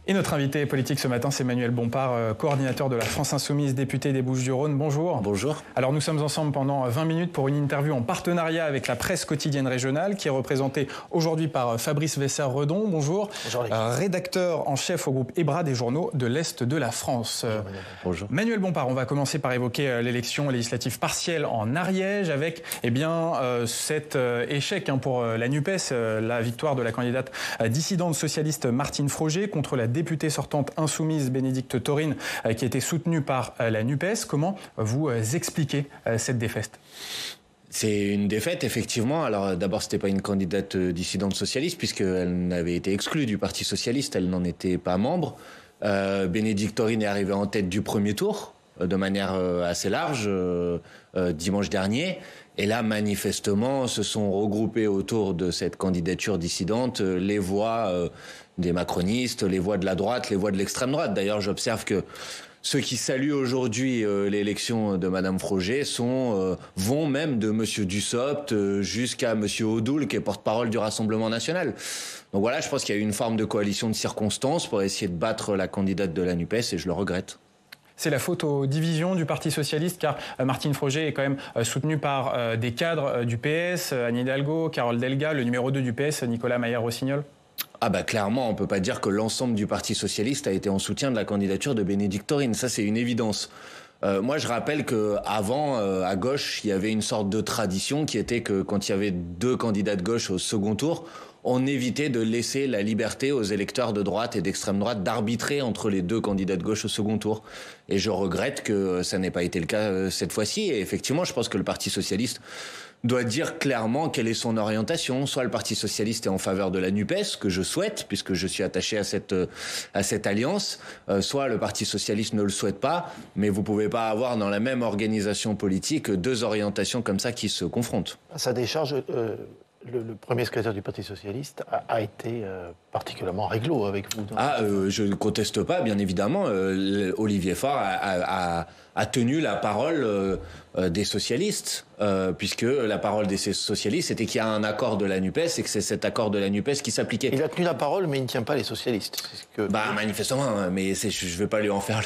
Et notre invité politique ce matin, c'est Manuel Bompard, coordinateur de la France Insoumise, député des Bouches-du-Rhône. Bonjour. Bonjour. Alors nous sommes ensemble pendant 20 minutes pour une interview en partenariat avec la presse quotidienne régionale qui est représentée aujourd'hui par Fabrice Wesser-Redon. Bonjour. Bonjour. Rédacteur en chef au groupe EBRA des journaux de l'Est de la France. Bonjour. Manuel Bompard, on va commencer par évoquer l'élection législative partielle en Ariège avec cet échec pour la NUPES, la victoire de la candidate dissidente socialiste Martine Froger contre la députée sortante insoumise Bénédicte Taurine qui était soutenue par la NUPES. Comment vous expliquez cette défaite ? C'est une défaite, effectivement. Alors d'abord, c'était pas une candidate dissidente socialiste puisqu'elle n'avait été exclue du Parti socialiste, elle n'en était pas membre. Bénédicte Taurine est arrivée en tête du premier tour de manière assez large dimanche dernier. Et là, manifestement, se sont regroupés autour de cette candidature dissidente les voix des macronistes, les voix de la droite, les voix de l'extrême droite. D'ailleurs, j'observe que ceux qui saluent aujourd'hui l'élection de Madame Froger vont même de Monsieur Dussopt jusqu'à Monsieur Odoul, qui est porte-parole du Rassemblement national. Donc voilà, je pense qu'il y a eu une forme de coalition de circonstances pour essayer de battre la candidate de la NUPES, et je le regrette. C'est la faute aux divisions du Parti socialiste, car Martine Froger est quand même soutenue par des cadres du PS, Anne Hidalgo, Carole Delga, le numéro 2 du PS, Nicolas Maillard-Rossignol. Ah bah clairement, on peut pas dire que l'ensemble du Parti socialiste a été en soutien de la candidature de Bénédicte Taurine. Ça, c'est une évidence. Moi, je rappelle que avant, à gauche, il y avait une sorte de tradition qui était que quand il y avait deux candidats de gauche au second tour, on évitait de laisser la liberté aux électeurs de droite et d'extrême droite d'arbitrer entre les deux candidats de gauche au second tour. Et je regrette que ça n'ait pas été le cas cette fois-ci. Et effectivement, je pense que le Parti socialiste doit dire clairement quelle est son orientation. Soit le Parti socialiste est en faveur de la NUPES, que je souhaite, puisque je suis attaché à cette alliance, soit le Parti socialiste ne le souhaite pas, mais vous pouvez pas avoir dans la même organisation politique deux orientations comme ça qui se confrontent. À sa décharge, le premier secrétaire du Parti socialiste a été particulièrement réglo avec vous. Je ne conteste pas, bien évidemment. Olivier Faure a tenu la parole des socialistes, puisque la parole des socialistes, c'était qu'il y a un accord de la NUPES et que c'est cet accord de la NUPES qui s'appliquait. Il a tenu la parole, mais il ne tient pas les socialistes. Manifestement, mais je ne vais pas lui en faire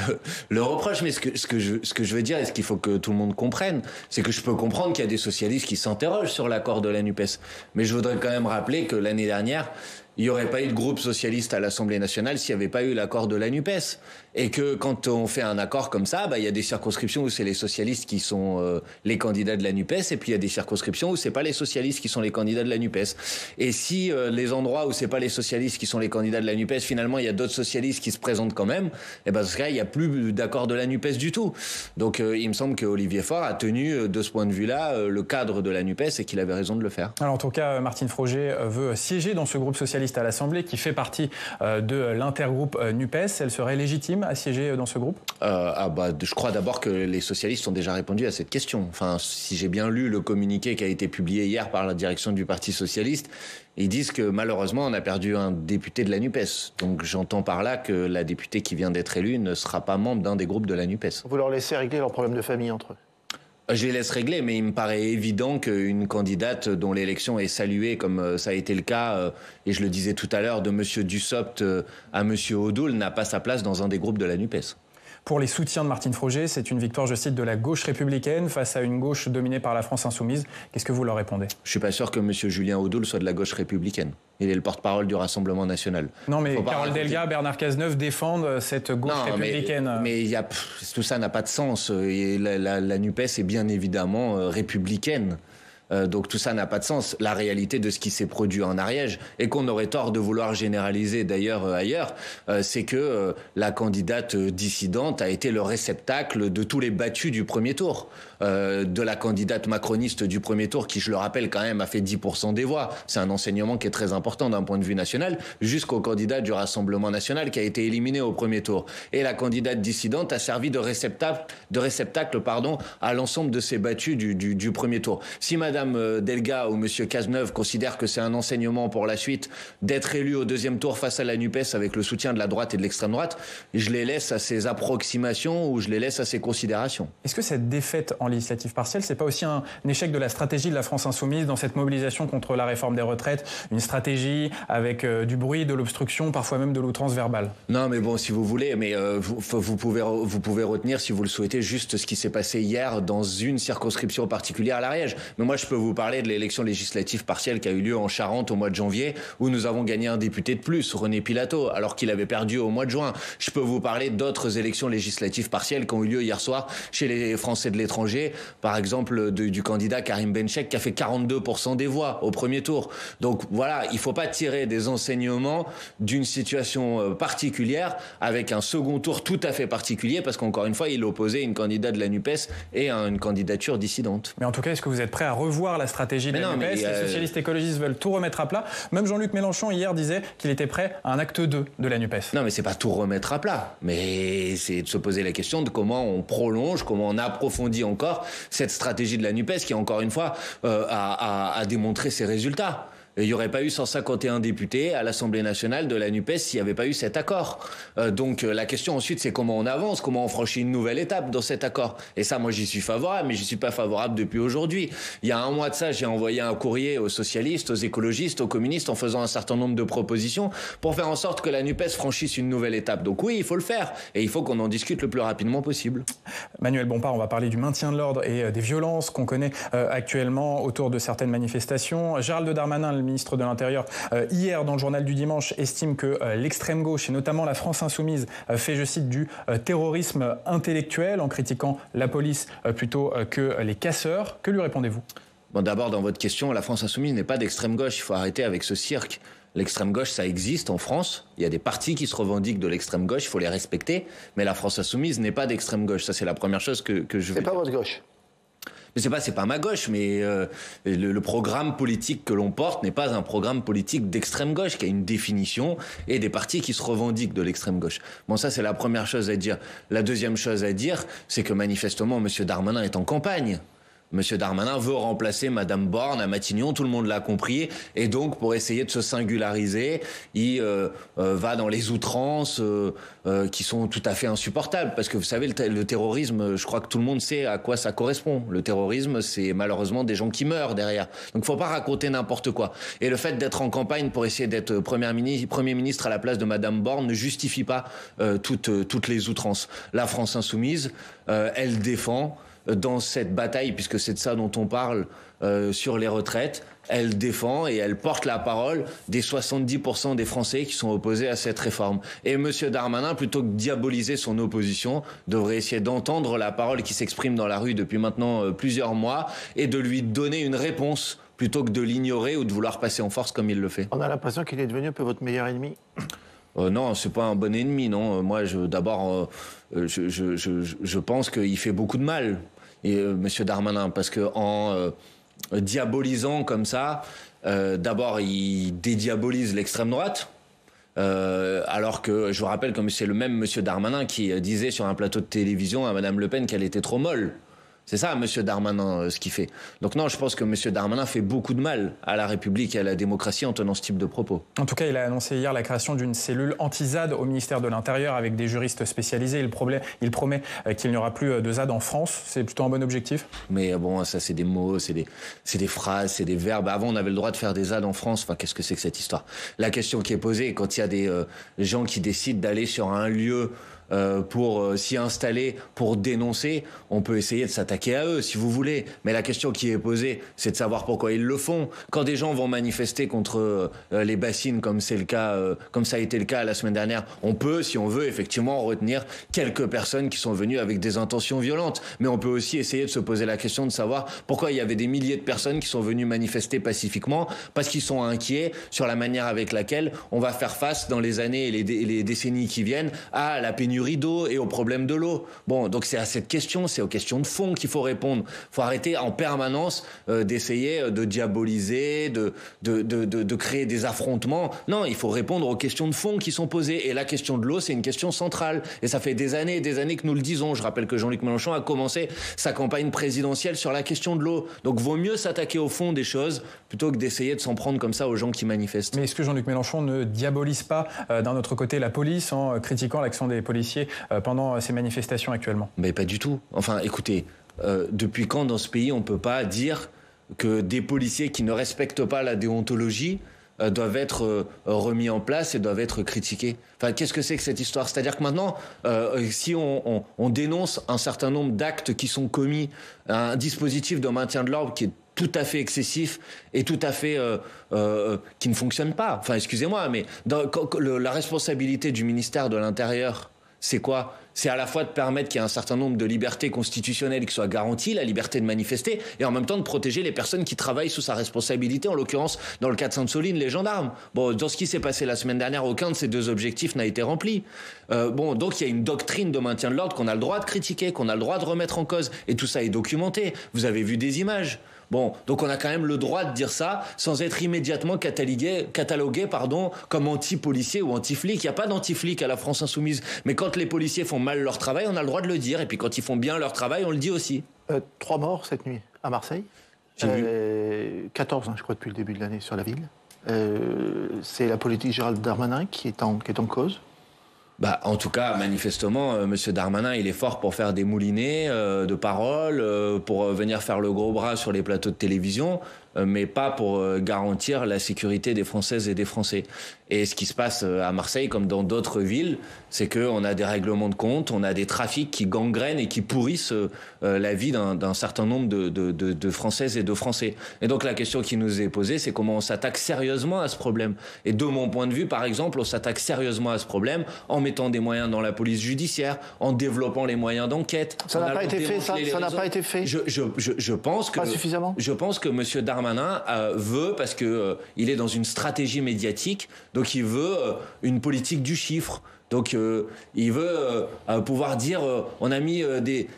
le reproche, mais ce que je veux dire, et ce qu'il faut que tout le monde comprenne, c'est que je peux comprendre qu'il y a des socialistes qui s'interrogent sur l'accord de la NUPES. Mais je voudrais quand même rappeler que l'année dernière, il n'y aurait pas eu de groupe socialiste à l'Assemblée nationale s'il n'y avait pas eu l'accord de la NUPES. Et que quand on fait un accord comme ça, il y a des circonscriptions où c'est les socialistes qui sont les candidats de la NUPES, et puis il y a des circonscriptions où c'est pas les socialistes qui sont les candidats de la NUPES. Et si les endroits où c'est pas les socialistes qui sont les candidats de la NUPES, finalement il y a d'autres socialistes qui se présentent quand même, et dans ce cas il n'y a plus d'accord de la NUPES du tout. Donc il me semble que Olivier Faure a tenu de ce point de vue-là le cadre de la NUPES et qu'il avait raison de le faire. Alors en tout cas, Martine Froger veut siéger dans ce groupe socialiste à l'Assemblée qui fait partie de l'intergroupe NUPES. Elle serait légitime à siéger dans ce groupe ? Je crois d'abord que les socialistes ont déjà répondu à cette question. Enfin, si j'ai bien lu le communiqué qui a été publié hier par la direction du Parti socialiste, ils disent que malheureusement on a perdu un député de la NUPES. Donc j'entends par là que la députée qui vient d'être élue ne sera pas membre d'un des groupes de la NUPES. Vous leur laissez régler leurs problèmes de famille entre eux ? Je les laisse régler, mais il me paraît évident qu'une candidate dont l'élection est saluée, comme ça a été le cas, et je le disais tout à l'heure, de Monsieur Dussopt à Monsieur Odoul, n'a pas sa place dans un des groupes de la NUPES. Pour les soutiens de Martine Froger, c'est une victoire, je cite, de la gauche républicaine face à une gauche dominée par la France insoumise. Qu'est-ce que vous leur répondez ? Je suis pas sûr que Monsieur Julien Odoul soit de la gauche républicaine. Il est le porte-parole du Rassemblement national. Non, mais Carole Delga, Bernard Cazeneuve défendent cette gauche républicaine. Mais tout ça n'a pas de sens. Et la NUPES est bien évidemment républicaine. Donc tout ça n'a pas de sens. La réalité de ce qui s'est produit en Ariège, et qu'on aurait tort de vouloir généraliser d'ailleurs ailleurs, c'est que la candidate dissidente a été le réceptacle de tous les battus du premier tour. De la candidate macroniste du premier tour, qui, je le rappelle quand même, a fait 10% des voix. C'est un enseignement qui est très important d'un point de vue national, jusqu'au candidat du Rassemblement national qui a été éliminé au premier tour. Et la candidate dissidente a servi de réceptacle à l'ensemble de ces battus du premier tour. Si Madame Madame Delga ou Monsieur Cazeneuve considèrent que c'est un enseignement pour la suite d'être élu au deuxième tour face à la NUPES avec le soutien de la droite et de l'extrême droite, je les laisse à ces approximations ou je les laisse à ces considérations. Est-ce que cette défaite en législative partielle, c'est pas aussi un échec de la stratégie de la France insoumise dans cette mobilisation contre la réforme des retraites, une stratégie avec du bruit, de l'obstruction, parfois même de l'outrance verbale? Non, mais bon, si vous voulez, mais vous pouvez retenir, si vous le souhaitez, juste ce qui s'est passé hier dans une circonscription particulière à l'Ariège. Mais moi, je peux vous parler de l'élection législative partielle qui a eu lieu en Charente au mois de janvier, où nous avons gagné un député de plus, René Pilato, alors qu'il avait perdu au mois de juin. Je peux vous parler d'autres élections législatives partielles qui ont eu lieu hier soir chez les Français de l'étranger, par exemple du candidat Karim Benchek qui a fait 42% des voix au premier tour. Donc voilà, il ne faut pas tirer des enseignements d'une situation particulière avec un second tour tout à fait particulier, parce qu'encore une fois, il opposait une candidate de la NUPES et une candidature dissidente. Mais en tout cas, est-ce que vous êtes prêt à revoir la stratégie de la NUPES? Les socialistes écologistes veulent tout remettre à plat. Même Jean-Luc Mélenchon, hier, disait qu'il était prêt à un acte 2 de la NUPES. Non, mais c'est pas tout remettre à plat. Mais c'est de se poser la question de comment on prolonge, comment on approfondit encore cette stratégie de la NUPES qui, encore une fois, a démontré ses résultats. Il n'y aurait pas eu 151 députés à l'Assemblée nationale de la NUPES s'il n'y avait pas eu cet accord. Donc la question ensuite, c'est comment on avance, comment on franchit une nouvelle étape dans cet accord. Et ça, moi, j'y suis favorable, mais j'y suis pas favorable depuis aujourd'hui. Il y a un mois de ça, j'ai envoyé un courrier aux socialistes, aux écologistes, aux communistes en faisant un certain nombre de propositions pour faire en sorte que la NUPES franchisse une nouvelle étape. Donc oui, il faut le faire. Et il faut qu'on en discute le plus rapidement possible. Manuel Bompard, on va parler du maintien de l'ordre et des violences qu'on connaît actuellement autour de certaines manifestations. Gérald Darmanin, le ministre de l'Intérieur, hier dans le journal du dimanche, estime que l'extrême gauche et notamment la France insoumise fait, je cite, du terrorisme intellectuel en critiquant la police plutôt que les casseurs. Que lui répondez-vous? Bon, d'abord, dans votre question, la France insoumise n'est pas d'extrême gauche. Il faut arrêter avec ce cirque. L'extrême gauche, ça existe en France. Il y a des partis qui se revendiquent de l'extrême gauche. Il faut les respecter. Mais la France insoumise n'est pas d'extrême gauche. Ça, c'est la première chose que je veux dire. C'est pas votre gauche. Mais c'est pas ma gauche, mais le programme politique que l'on porte n'est pas un programme politique d'extrême gauche, qui a une définition et des partis qui se revendiquent de l'extrême gauche. Bon, ça, c'est la première chose à dire. La deuxième chose à dire, c'est que manifestement, M. Darmanin est en campagne. Monsieur Darmanin veut remplacer Madame Borne à Matignon, tout le monde l'a compris, et donc pour essayer de se singulariser, il va dans les outrances qui sont tout à fait insupportables, parce que vous savez, le terrorisme, je crois que tout le monde sait à quoi ça correspond. Le terrorisme, c'est malheureusement des gens qui meurent derrière. Donc faut pas raconter n'importe quoi. Et le fait d'être en campagne pour essayer d'être Premier ministre à la place de Madame Borne ne justifie pas toutes les outrances. La France insoumise, elle défend dans cette bataille, puisque c'est de ça dont on parle sur les retraites, elle défend et elle porte la parole des 70% des Français qui sont opposés à cette réforme. Et M. Darmanin, plutôt que de diaboliser son opposition, devrait essayer d'entendre la parole qui s'exprime dans la rue depuis maintenant plusieurs mois et de lui donner une réponse plutôt que de l'ignorer ou de vouloir passer en force comme il le fait. On a l'impression qu'il est devenu un peu votre meilleur ennemi. Non, c'est pas un bon ennemi, non. Moi, d'abord, je pense qu'il fait beaucoup de mal, Monsieur Darmanin, parce que en diabolisant comme ça, d'abord, il dédiabolise l'extrême droite. Alors que je vous rappelle que c'est le même Monsieur Darmanin qui disait sur un plateau de télévision à Madame Le Pen qu'elle était trop molle. C'est ça, M. Darmanin, ce qu'il fait. Donc non, je pense que M. Darmanin fait beaucoup de mal à la République et à la démocratie en tenant ce type de propos. En tout cas, il a annoncé hier la création d'une cellule anti-ZAD au ministère de l'Intérieur avec des juristes spécialisés. Il promet qu'il n'y aura plus de ZAD en France. C'est plutôt un bon objectif. Mais bon, ça, c'est des mots, c'est des phrases, c'est des verbes. Avant, on avait le droit de faire des ZAD en France. Enfin, qu'est-ce que c'est que cette histoire? La question qui est posée, quand il y a des gens qui décident d'aller sur un lieu pour s'y installer, pour dénoncer, on peut essayer de s'attaquer à eux si vous voulez, mais la question qui est posée, c'est de savoir pourquoi ils le font. Quand des gens vont manifester contre les bassines, comme c'est le cas, comme ça a été le cas la semaine dernière, on peut, si on veut, effectivement retenir quelques personnes qui sont venues avec des intentions violentes, mais on peut aussi essayer de se poser la question de savoir pourquoi il y avait des milliers de personnes qui sont venues manifester pacifiquement, parce qu'ils sont inquiets sur la manière avec laquelle on va faire face dans les années et les décennies qui viennent à la pénurie pénurie d'eau et au problème de l'eau. Bon, donc c'est à cette question, c'est aux questions de fond qu'il faut répondre. Il faut arrêter en permanence d'essayer de diaboliser, de créer des affrontements. Non, il faut répondre aux questions de fond qui sont posées. Et la question de l'eau, c'est une question centrale. Et ça fait des années et des années que nous le disons. Je rappelle que Jean-Luc Mélenchon a commencé sa campagne présidentielle sur la question de l'eau. Donc vaut mieux s'attaquer au fond des choses plutôt que d'essayer de s'en prendre comme ça aux gens qui manifestent. Mais est-ce que Jean-Luc Mélenchon ne diabolise pas d'un autre côté la police en critiquant l'action des policiers pendant ces manifestations actuellement? Mais pas du tout. Enfin, écoutez, depuis quand dans ce pays on ne peut pas dire que des policiers qui ne respectent pas la déontologie doivent être remis en place et doivent être critiqués? Enfin, qu'est-ce que c'est que cette histoire? C'est-à-dire que maintenant, si on dénonce un certain nombre d'actes qui sont commis, un dispositif de maintien de l'ordre qui est tout à fait excessif et tout à fait qui ne fonctionne pas. Enfin, excusez-moi, mais la responsabilité du ministère de l'Intérieur, c'est quoi? C'est à la fois de permettre qu'il y ait un certain nombre de libertés constitutionnelles qui soient garanties, la liberté de manifester, et en même temps de protéger les personnes qui travaillent sous sa responsabilité, en l'occurrence, dans le cas de Sainte-Soline, les gendarmes. Bon, dans ce qui s'est passé la semaine dernière, aucun de ces deux objectifs n'a été rempli. Donc il y a une doctrine de maintien de l'ordre qu'on a le droit de critiquer, qu'on a le droit de remettre en cause, et tout ça est documenté. Vous avez vu des images. Bon, donc on a quand même le droit de dire ça sans être immédiatement catalogué comme anti-policier ou anti-flic. Il n'y a pas d'anti-flic à la France insoumise. Mais quand les policiers font mal leur travail, on a le droit de le dire. Et puis quand ils font bien leur travail, on le dit aussi. 3 morts cette nuit à Marseille. 14, je crois, depuis le début de l'année sur la ville. C'est la politique Gérald Darmanin qui est en cause. En tout cas, manifestement, Monsieur Darmanin, il est fort pour faire des moulinets de paroles, pour venir faire le gros bras sur les plateaux de télévision, mais pas pour garantir la sécurité des Françaises et des Français. Et ce qui se passe à Marseille, comme dans d'autres villes, c'est qu'on a des règlements de compte, on a des trafics qui gangrènent et qui pourrissent la vie d'un certain nombre de Françaises et de Français. Et donc la question qui nous est posée, c'est comment on s'attaque sérieusement à ce problème. Et de mon point de vue, par exemple, on s'attaque sérieusement à ce problème en mettant des moyens dans la police judiciaire, en développant les moyens d'enquête. Ça n'a pas été fait, ça n'a pas été fait. Je pense que... Pas suffisamment. Je pense que M. Darmanin veut, parce que il est dans une stratégie médiatique, donc il veut une politique du chiffre. Donc il veut pouvoir dire on a mis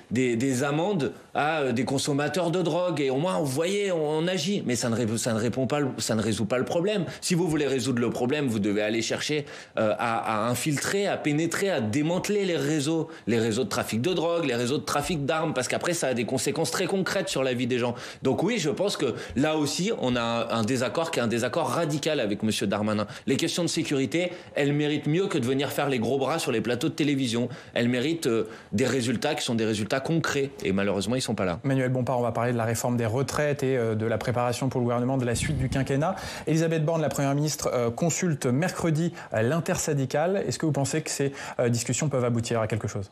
des amendes à des consommateurs de drogue et au moins vous voyez on agit, mais ça ne résout pas le problème. Si vous voulez résoudre le problème, vous devez aller chercher à infiltrer, à pénétrer, à démanteler les réseaux de trafic de drogue, les réseaux de trafic d'armes, parce qu'après ça a des conséquences très concrètes sur la vie des gens. Donc oui, je pense que là aussi on a un désaccord qui est un désaccord radical avec M. Darmanin. Les questions de sécurité, elles méritent mieux que de venir faire les gros bras sur les plateaux de télévision. Elles méritent des résultats qui sont des résultats concrets. Et malheureusement, ils ne sont pas là. Manuel Bompard, on va parler de la réforme des retraites et de la préparation pour le gouvernement de la suite du quinquennat. Elisabeth Borne, la Première ministre, consulte mercredi l'intersyndicale. Est-ce que vous pensez que ces discussions peuvent aboutir à quelque chose ?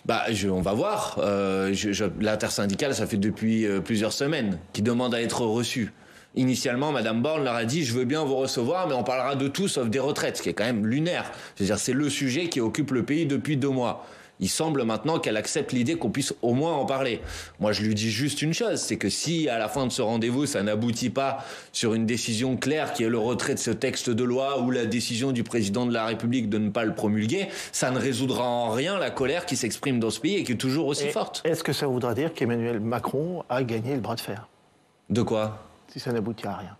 On va voir. L'intersyndicale, ça fait depuis plusieurs semaines qu'ils demandent à être reçus. Initialement, Madame Borne leur a dit « je veux bien vous recevoir, mais on parlera de tout sauf des retraites », ce qui est quand même lunaire. C'est-à-dire, c'est le sujet qui occupe le pays depuis 2 mois. Il semble maintenant qu'elle accepte l'idée qu'on puisse au moins en parler. Moi, je lui dis juste une chose, c'est que si à la fin de ce rendez-vous, ça n'aboutit pas sur une décision claire qui est le retrait de ce texte de loi ou la décision du président de la République de ne pas le promulguer, ça ne résoudra en rien la colère qui s'exprime dans ce pays et qui est toujours aussi forte. Est-ce que ça voudra dire qu'Emmanuel Macron a gagné le bras de fer ? De quoi ? Si ça n'aboutit à rien.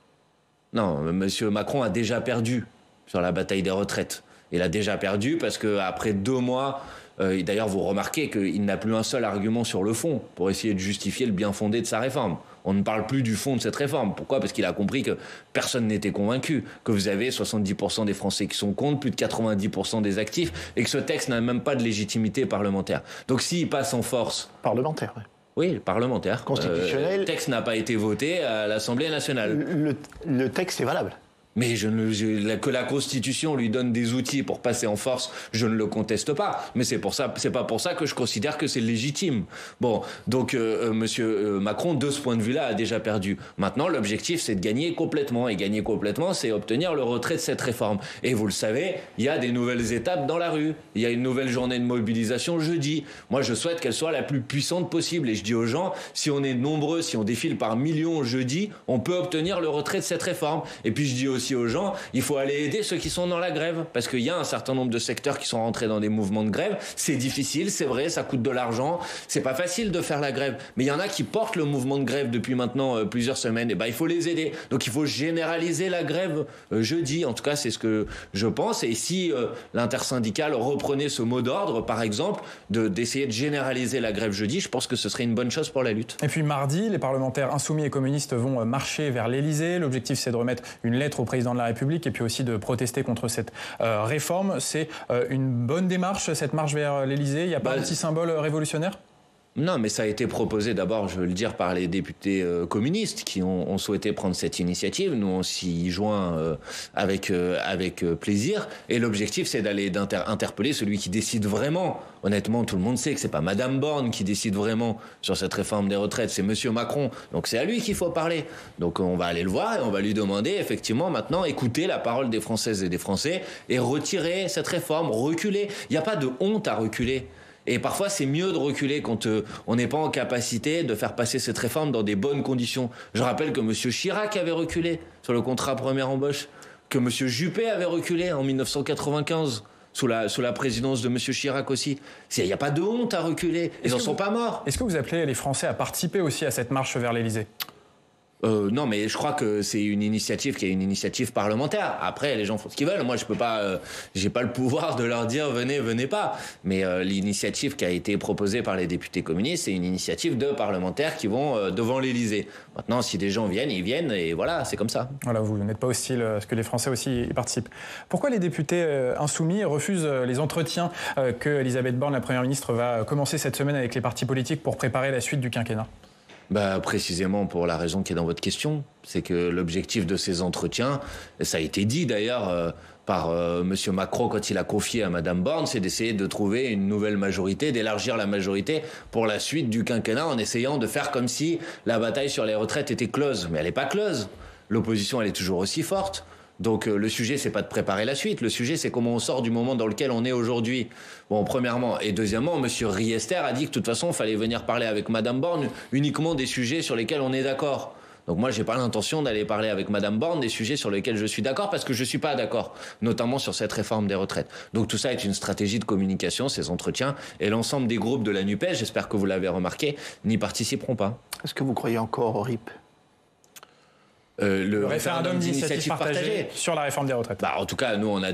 Non, M. Macron a déjà perdu sur la bataille des retraites. Il a déjà perdu parce qu'après 2 mois, d'ailleurs vous remarquez qu'il n'a plus un seul argument sur le fond pour essayer de justifier le bien fondé de sa réforme. On ne parle plus du fond de cette réforme. Pourquoi ? Parce qu'il a compris que personne n'était convaincu, que vous avez 70% des Français qui sont contre, plus de 90% des actifs, et que ce texte n'a même pas de légitimité parlementaire. Donc s'il passe en force... Parlementaire, oui. Oui, parlementaire. Constitutionnel. Le texte n'a pas été voté à l'Assemblée nationale. Le texte est valable. Mais que la Constitution lui donne des outils pour passer en force, je ne le conteste pas. Mais c'est pas pour ça que je considère que c'est légitime. Bon, donc Monsieur Macron, de ce point de vue-là, a déjà perdu. Maintenant, l'objectif, c'est de gagner complètement. Et gagner complètement, c'est obtenir le retrait de cette réforme. Et vous le savez, il y a des nouvelles étapes dans la rue. Il y a une nouvelle journée de mobilisation jeudi. Moi, je souhaite qu'elle soit la plus puissante possible. Et je dis aux gens, si on est nombreux, si on défile par millions jeudi, on peut obtenir le retrait de cette réforme. Et puis je dis aussi aussi aux gens, il faut aller aider ceux qui sont dans la grève. Parce qu'il y a un certain nombre de secteurs qui sont rentrés dans des mouvements de grève. C'est difficile, c'est vrai, ça coûte de l'argent. C'est pas facile de faire la grève. Mais il y en a qui portent le mouvement de grève depuis maintenant plusieurs semaines. Et ben, il faut les aider. Donc il faut généraliser la grève jeudi. En tout cas, c'est ce que je pense. Et si l'intersyndicale reprenait ce mot d'ordre, par exemple, d'essayer de généraliser la grève jeudi, je pense que ce serait une bonne chose pour la lutte. Et puis mardi, les parlementaires insoumis et communistes vont marcher vers l'Élysée. L'objectif, c'est de remettre une lettre au président de la République et puis aussi de protester contre cette réforme. C'est une bonne démarche, cette marche vers l'Élysée. Il n'y a pas un petit symbole révolutionnaire ? Non, mais ça a été proposé d'abord, je veux le dire, par les députés communistes qui ont souhaité prendre cette initiative. Nous, on s'y joint avec plaisir. Et l'objectif, c'est d'interpeller celui qui décide vraiment. Honnêtement, tout le monde sait que c'est pas Madame Borne qui décide vraiment sur cette réforme des retraites, c'est Monsieur Macron. Donc c'est à lui qu'il faut parler. Donc on va aller le voir et on va lui demander, effectivement, maintenant, écouter la parole des Françaises et des Français et retirer cette réforme, reculer. Il n'y a pas de honte à reculer. Et parfois, c'est mieux de reculer quand on n'est pas en capacité de faire passer cette réforme dans des bonnes conditions. Je rappelle que M. Chirac avait reculé sur le contrat première embauche, que M. Juppé avait reculé en 1995 sous la présidence de M. Chirac aussi. Il n'y a pas de honte à reculer. Ils n'en sont pas morts. Est-ce que vous appelez les Français à participer aussi à cette marche vers l'Élysée ? Non, mais je crois que c'est une initiative qui est une initiative parlementaire. Après, les gens font ce qu'ils veulent. Moi, je peux pas, j'ai pas le pouvoir de leur dire venez pas. Mais l'initiative qui a été proposée par les députés communistes, c'est une initiative de parlementaires qui vont devant l'Élysée. Maintenant, si des gens viennent, ils viennent et voilà, c'est comme ça. Voilà, vous n'êtes pas hostile à ce que les Français aussi y participent. Pourquoi les députés insoumis refusent les entretiens que Elisabeth Borne, la Première ministre, va commencer cette semaine avec les partis politiques pour préparer la suite du quinquennat ? Précisément pour la raison qui est dans votre question, c'est que l'objectif de ces entretiens, ça a été dit d'ailleurs par Monsieur Macron quand il a confié à Madame Borne, c'est d'essayer de trouver une nouvelle majorité, d'élargir la majorité pour la suite du quinquennat en essayant de faire comme si la bataille sur les retraites était close. Mais elle n'est pas close. L'opposition, elle est toujours aussi forte. Donc le sujet, c'est pas de préparer la suite. Le sujet, c'est comment on sort du moment dans lequel on est aujourd'hui. Bon, premièrement. Et deuxièmement, Monsieur Riester a dit que de toute façon, il fallait venir parler avec Madame Borne uniquement des sujets sur lesquels on est d'accord. Donc moi, j'ai pas l'intention d'aller parler avec Madame Borne des sujets sur lesquels je suis d'accord parce que je suis pas d'accord, notamment sur cette réforme des retraites. Donc tout ça est une stratégie de communication, ces entretiens, et l'ensemble des groupes de la NUPES, j'espère que vous l'avez remarqué, n'y participeront pas. Est-ce que vous croyez encore au RIP ? Le référendum d'initiative partagée sur la réforme des retraites. En tout cas, nous, on a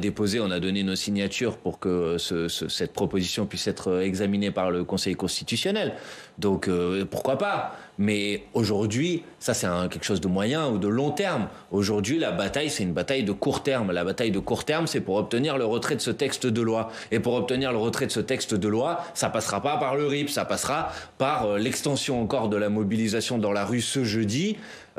donné nos signatures pour que cette proposition puisse être examinée par le Conseil constitutionnel. Donc, pourquoi pas ? Mais aujourd'hui, ça, c'est quelque chose de moyen ou de long terme. Aujourd'hui, la bataille, c'est une bataille de court terme. La bataille de court terme, c'est pour obtenir le retrait de ce texte de loi. Et pour obtenir le retrait de ce texte de loi, ça passera pas par le RIP, ça passera par l'extension encore de la mobilisation dans la rue ce jeudi,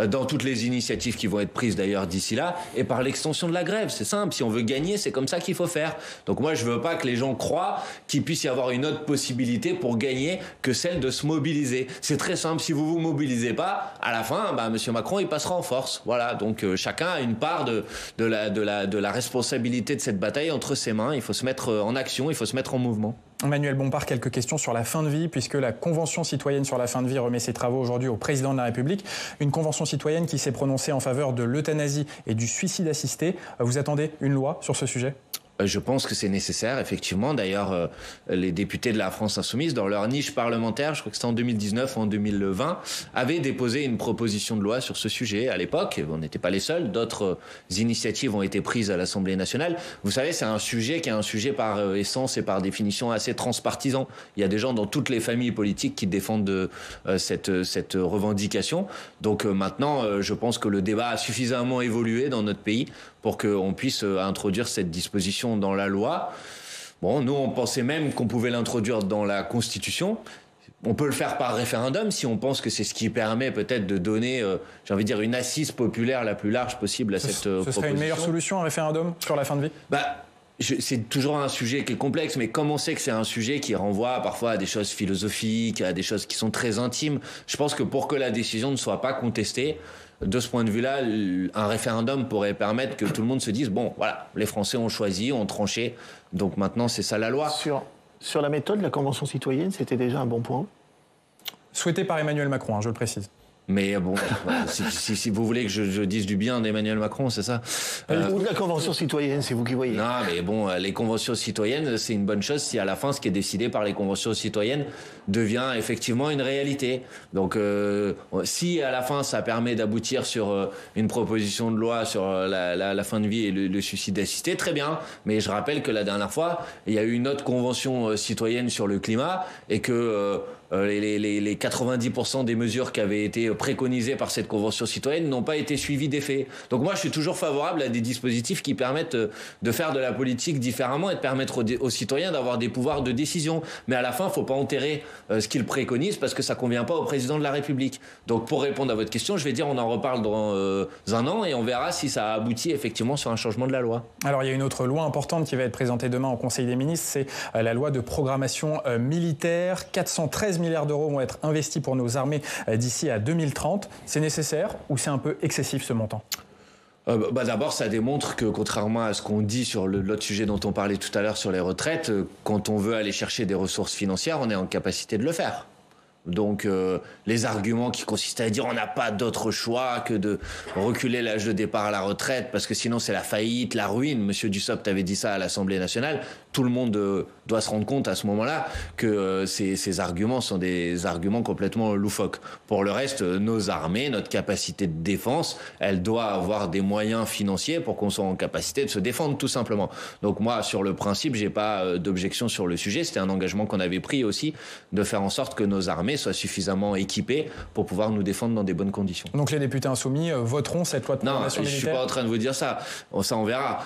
dans toutes les initiatives qui vont être prises d'ailleurs d'ici là, et par l'extension de la grève. C'est simple, si on veut gagner, c'est comme ça qu'il faut faire. Donc moi, je veux pas que les gens croient qu'il puisse y avoir une autre possibilité pour gagner que celle de se mobiliser. C'est très simple, si vous vous mobilisez pas, à la fin, Monsieur Macron, il passera en force. Voilà, donc chacun a une part de la responsabilité de cette bataille entre ses mains. Il faut se mettre en action, il faut se mettre en mouvement. Emmanuel Bompard, quelques questions sur la fin de vie, puisque la Convention citoyenne sur la fin de vie remet ses travaux aujourd'hui au président de la République. Une convention citoyenne qui s'est prononcée en faveur de l'euthanasie et du suicide assisté. Vous attendez une loi sur ce sujet ? Je pense que c'est nécessaire, effectivement. D'ailleurs, les députés de la France Insoumise, dans leur niche parlementaire, je crois que c'était en 2019 ou en 2020, avaient déposé une proposition de loi sur ce sujet à l'époque. On n'était pas les seuls. D'autres initiatives ont été prises à l'Assemblée nationale. Vous savez, c'est un sujet qui est un sujet par essence et par définition assez transpartisan. Il y a des gens dans toutes les familles politiques qui défendent cette revendication. Donc maintenant, je pense que le débat a suffisamment évolué dans notre pays pour qu'on puisse introduire cette disposition dans la loi. Bon, nous, on pensait même qu'on pouvait l'introduire dans la Constitution. On peut le faire par référendum si on pense que c'est ce qui permet peut-être de donner, j'ai envie de dire, une assise populaire la plus large possible à cette proposition. Ce serait une meilleure solution, un référendum sur la fin de vie ? C'est toujours un sujet qui est complexe, mais comme on sait que c'est un sujet qui renvoie parfois à des choses philosophiques, à des choses qui sont très intimes, je pense que pour que la décision ne soit pas contestée, de ce point de vue-là, un référendum pourrait permettre que tout le monde se dise, bon, voilà, les Français ont choisi, ont tranché, donc maintenant c'est ça la loi. Sur la méthode, la Convention citoyenne, c'était déjà un bon point ? Souhaité par Emmanuel Macron, je le précise. Mais bon, si vous voulez que je dise du bien d'Emmanuel Macron, c'est ça. Ou de la Convention citoyenne, c'est vous qui voyez. Non, mais bon, les conventions citoyennes, c'est une bonne chose si à la fin, ce qui est décidé par les conventions citoyennes devient effectivement une réalité. Donc, si à la fin, ça permet d'aboutir sur une proposition de loi sur la fin de vie et le suicide assisté, très bien. Mais je rappelle que la dernière fois, il y a eu une autre convention citoyenne sur le climat et que les 90% des mesures qui avaient été préconisées par cette convention citoyenne n'ont pas été suivies d'effet. Donc moi, je suis toujours favorable à des dispositifs qui permettent de faire de la politique différemment et de permettre aux citoyens d'avoir des pouvoirs de décision. Mais à la fin, il ne faut pas enterrer ce qu'ils préconisent parce que ça ne convient pas au président de la République. Donc pour répondre à votre question, je vais dire on en reparle dans un an et on verra si ça aboutit effectivement sur un changement de la loi. Alors il y a une autre loi importante qui va être présentée demain au Conseil des ministres, c'est la loi de programmation militaire. 413 milliards d'euros vont être investis pour nos armées d'ici à 2030. C'est nécessaire ou c'est un peu excessif ce montant ? D'abord, ça démontre que contrairement à ce qu'on dit sur l'autre sujet dont on parlait tout à l'heure sur les retraites, quand on veut aller chercher des ressources financières, on est en capacité de le faire. Donc les arguments qui consistaient à dire on n'a pas d'autre choix que de reculer l'âge de départ à la retraite parce que sinon c'est la faillite, la ruine. Monsieur Dussopt avait dit ça à l'Assemblée nationale. Tout le monde doit se rendre compte à ce moment-là que ces arguments sont des arguments complètement loufoques. Pour le reste, nos armées, notre capacité de défense, elle doit avoir des moyens financiers pour qu'on soit en capacité de se défendre tout simplement. Donc moi, sur le principe, j'ai pas d'objection sur le sujet. C'était un engagement qu'on avait pris aussi de faire en sorte que nos armées soient suffisamment équipées pour pouvoir nous défendre dans des bonnes conditions. Donc les députés insoumis voteront cette loi de programmation militaire ? Non, je suis pas en train de vous dire ça. Ça, on verra.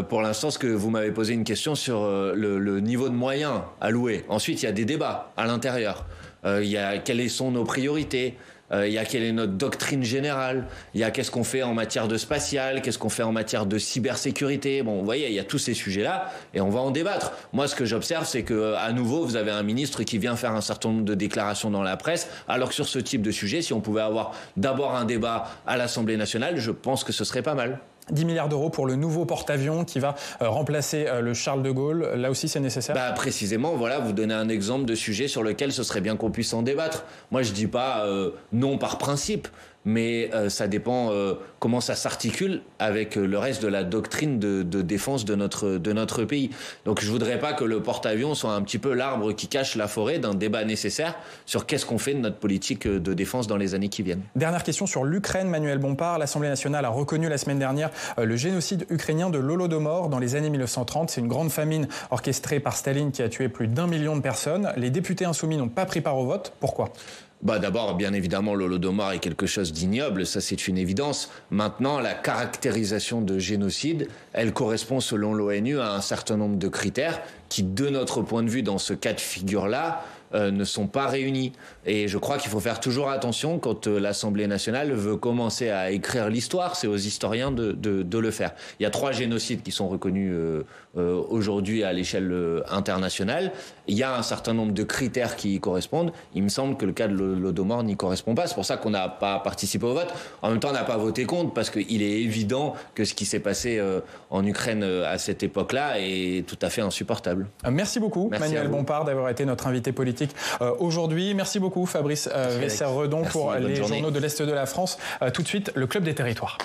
Pour l'instant, ce que vous m'avez posé une question sur le niveau de moyens alloués. Ensuite, il y a des débats à l'intérieur. Il y a quelles sont nos priorités. Il y a quelle est notre doctrine générale, il y a qu'est-ce qu'on fait en matière de spatial, qu'est-ce qu'on fait en matière de cybersécurité. Bon, vous voyez, il y a tous ces sujets-là et on va en débattre. Moi, ce que j'observe, c'est que à nouveau, vous avez un ministre qui vient faire un certain nombre de déclarations dans la presse, alors que sur ce type de sujet, si on pouvait avoir d'abord un débat à l'Assemblée nationale, je pense que ce serait pas mal. 10 milliards d'euros pour le nouveau porte-avions qui va remplacer le Charles de Gaulle. Là aussi, c'est nécessaire ? Précisément, voilà, vous donnez un exemple de sujet sur lequel ce serait bien qu'on puisse en débattre. Moi, je dis pas non par principe, mais ça dépend comment ça s'articule avec le reste de la doctrine de défense de notre pays. Donc je voudrais pas que le porte-avions soit un petit peu l'arbre qui cache la forêt d'un débat nécessaire sur qu'est-ce qu'on fait de notre politique de défense dans les années qui viennent. Dernière question sur l'Ukraine, Manuel Bompard. L'Assemblée nationale a reconnu la semaine dernière le génocide ukrainien de l'Holodomor dans les années 1930. C'est une grande famine orchestrée par Staline qui a tué plus d'1 million de personnes. Les députés insoumis n'ont pas pris part au vote. Pourquoi ? D'abord, bien évidemment, l'Holodomor est quelque chose d'ignoble, ça c'est une évidence. Maintenant, la caractérisation de génocide, elle correspond selon l'ONU à un certain nombre de critères qui, de notre point de vue, dans ce cas de figure-là, ne sont pas réunis. Et je crois qu'il faut faire toujours attention quand l'Assemblée nationale veut commencer à écrire l'histoire, c'est aux historiens de le faire. Il y a 3 génocides qui sont reconnus aujourd'hui à l'échelle internationale. Il y a un certain nombre de critères qui y correspondent. Il me semble que le cas de l'Holodomor n'y correspond pas. C'est pour ça qu'on n'a pas participé au vote. En même temps, on n'a pas voté contre parce qu'il est évident que ce qui s'est passé en Ukraine à cette époque-là est tout à fait insupportable. Merci beaucoup, Manuel Bompard, d'avoir été notre invité politique aujourd'hui. Merci beaucoup, Fabrice Vaisseur-Redon, pour les journaux de l'Est de la France. Tout de suite, le Club des Territoires.